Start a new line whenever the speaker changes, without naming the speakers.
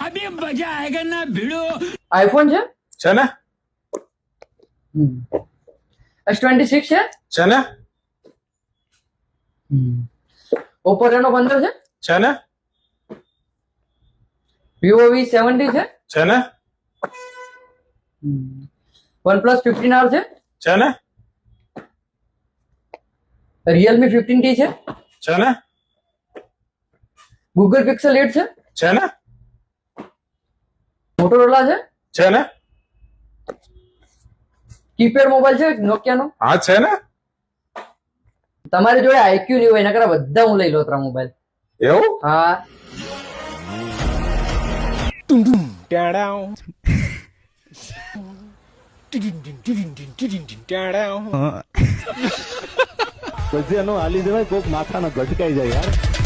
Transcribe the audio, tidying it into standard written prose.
अभी मजा आएगा ना भिड़ो।
આઈફોન છે
છે ને
S26
છે ને
છે ઓપ્પો રેનો 15
છે ને
છે વિવો V70
છે ને
છે OnePlus 15R
છે ને
છે Realme 15T
છે ને
Google Pixel 8
છે ને
Motorola
છે ને
કીપેડ મોબાઈલ Nokia નો
હા છે ને
તમારી જોડે IQ નહીં હોય એના કરતા બધા હું લઈ લો ત્રણ મોબાઈલ
એવું
હા
પછી એનો હાલી દેવાય કોક માથાનો ગટકાઈ જાય યાર